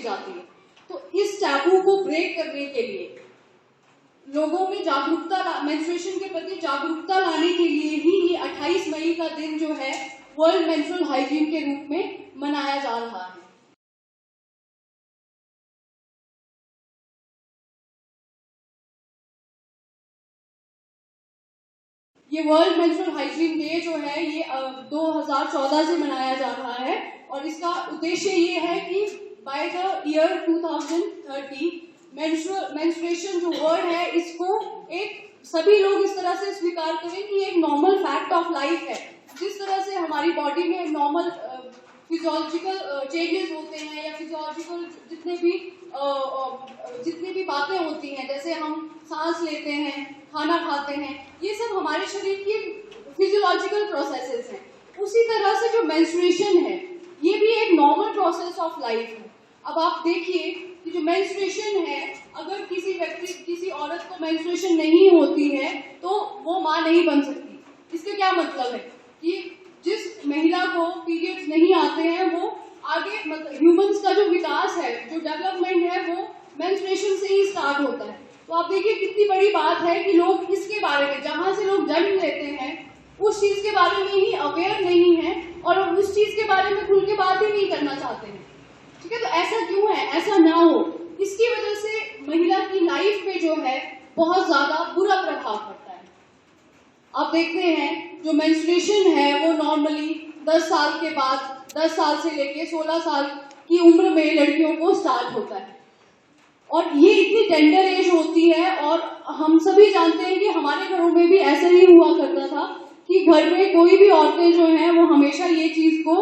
जाती है। तो इस टैबू को ब्रेक करने के लिए, लोगों में जागरूकता, मेंस्ट्रुएशन के प्रति जागरूकता लाने के लिए ही ये 28 मई का दिन जो है वर्ल्ड मेंस्ट्रुअल हाइजीन के रूप में मनाया जा रहा है। ये वर्ल्ड मेंस्ट्रुअल हाइजीन डे जो है ये 2014 से मनाया जा रहा है और इसका उद्देश्य ये है कि बाय द ईयर 2030 मेंस्ट्रुएशन जो वर्ड है इसको एक सभी लोग इस तरह से स्वीकार करें कि एक नॉर्मल फैक्ट ऑफ लाइफ है। जिस तरह से हमारी बॉडी में नॉर्मल फिजियोलॉजिकल चेंजेस होते हैं या फिजियोलॉजिकल जितनी भी बातें होती हैं, जैसे हम सांस लेते हैं, खाना खाते हैं, ये सब हमारे शरीर की फिजियोलॉजिकल प्रोसेसेस हैं। उसी तरह से जो मेंस्ट्रुएशन है ये भी एक नॉर्मल प्रोसेस ऑफ लाइफ है। अब आप देखिए कि जो मेंस्ट्रुएशन है, अगर किसी औरत को मेंस्ट्रुएशन नहीं होती है तो वो माँ नहीं बन सकती। इसका क्या मतलब है कि जिस महिला को पीरियड्स नहीं आते हैं वो आगे मतलब ह्यूमंस का जो विकास है, जो डेवलपमेंट है, वो मेंस्ट्रुएशन से ही स्टार्ट होता है। तो आप देखिए कितनी बड़ी बात है कि लोग इसके बारे में, जहां से लोग जन्म लेते हैं उस चीज के बारे में ही अवेयर नहीं है और उस चीज के बारे में खुल के बात ही नहीं करना चाहते हैं। ठीक है, तो ऐसा क्यों है? ऐसा ना हो, इसकी वजह से महिला की लाइफ पे जो है बहुत ज्यादा बुरा प्रभाव पड़ता है। आप देखते हैं जो मेंस्ट्रुएशन है वो नॉर्मली 10 साल के बाद, 10 साल से लेके 16 साल की उम्र में लड़कियों को स्टार्ट होता है और ये इतनी टेंडर एज होती है। और हम सभी जानते हैं कि हमारे घरों में भी ऐसा ही हुआ करता था कि घर में कोई भी औरतें जो हैं वो हमेशा ये चीज को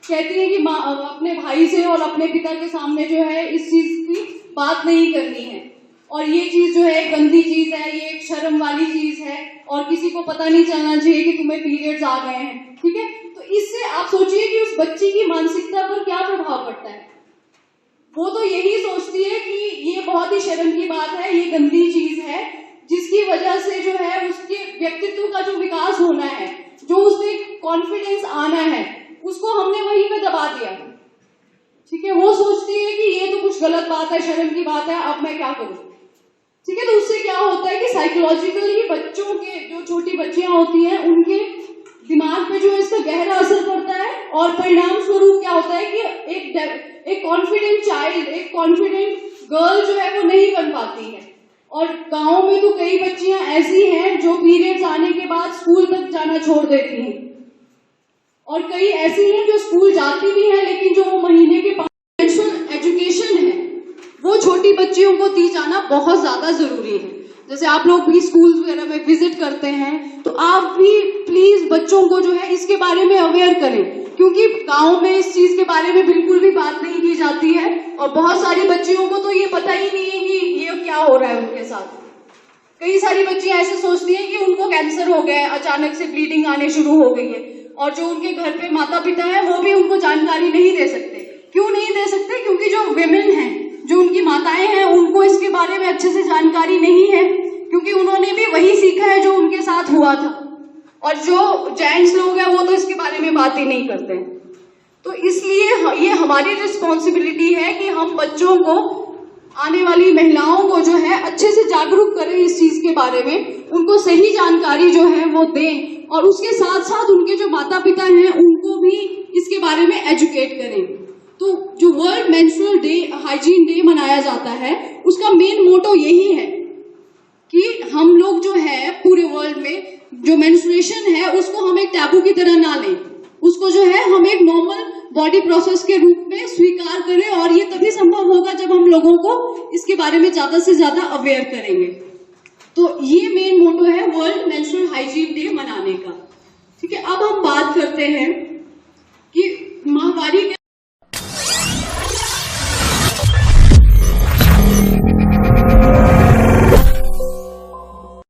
कहती है कि माँ अपने भाई से और अपने पिता के सामने जो है इस चीज की बात नहीं करनी है और ये चीज जो है गंदी चीज है, ये एक शर्म वाली चीज है और किसी को पता नहीं चलना चाहिए कि तुम्हें पीरियड्स आ गए हैं। ठीक है, तो इससे आप सोचिए कि उस बच्ची की मानसिकता पर क्या प्रभाव पड़ता है। वो तो यही सोचती है कि ये बहुत ही शर्म की बात है, ये गंदी चीज है, जिसकी वजह से जो है उसके व्यक्तित्व का जो विकास होना है, जो उसमें कॉन्फिडेंस आना है, उसको हमने वहीं पे दबा दिया। ठीक है, वो सोचती है कि ये तो कुछ गलत बात है, शर्म की बात है, अब मैं क्या करूं। ठीक है, तो उससे क्या होता है कि साइकोलॉजिकली बच्चों के, जो छोटी बच्चियां होती हैं, उनके दिमाग पे जो है इसका गहरा असर पड़ता है और परिणाम स्वरूप क्या होता है कि एक कॉन्फिडेंट चाइल्ड, एक कॉन्फिडेंट गर्ल जो है वो नहीं बन पाती है। और गाँव में तो कई बच्चियां ऐसी हैं जो पीरियड्स आने के बाद स्कूल तक जाना छोड़ देती हैं और कई ऐसी हैं जो स्कूल जाती भी हैं लेकिन जो वो महीने के मेंस्ट्रुअल एजुकेशन है वो छोटी बच्चियों को दी जाना बहुत ज्यादा जरूरी है। जैसे आप लोग भी स्कूल वगैरह में विजिट करते हैं तो आप भी प्लीज बच्चों को जो है इसके बारे में अवेयर करें, क्योंकि गाँव में इस चीज के बारे में बिल्कुल भी बात नहीं की जाती है और बहुत सारी बच्चियों को तो ये पता ही नहीं है कि ये क्या हो रहा है उनके साथ। कई सारी बच्चियां ऐसे सोचती हैं कि उनको कैंसर हो गया है, अचानक से ब्लीडिंग आने शुरू हो गई है और जो उनके घर पे माता पिता है वो भी उनको जानकारी नहीं दे सकते। क्यों नहीं दे सकते? क्योंकि जो विमेन हैं, जो उनकी माताएं हैं, उनको इसके बारे में अच्छे से जानकारी नहीं है, क्योंकि उन्होंने भी वही सीखा है जो उनके साथ हुआ था। और जो जेंट्स लोग हैं वो तो इसके बारे में बात ही नहीं करते। तो इसलिए ये हमारी रिस्पॉन्सिबिलिटी है कि हम बच्चों को, आने वाली महिलाओं को जो है अच्छे से जागरूक करें इस चीज के बारे में, उनको सही जानकारी जो है वो दें और उसके साथ साथ उनके जो माता पिता हैं उनको भी इसके बारे में एजुकेट करें। तो जो world menstrual day, hygiene day मनाया जाता है, उसका मेन मोटो यही है कि हम लोग जो है पूरे वर्ल्ड में जो मेंस्ट्रुएशन है उसको हम एक टैबू की तरह ना लें, उसको जो है हम एक नॉर्मल बॉडी प्रोसेस के रूप में स्वीकार करें और ये तभी संभव होगा जब हम लोगों को इसके बारे में ज्यादा से ज्यादा अवेयर करेंगे। तो ये मेन मोटो है वर्ल्ड मेंस्ट्रुअल हाइजीन डे मनाने का। ठीक है, अब हम बात करते हैं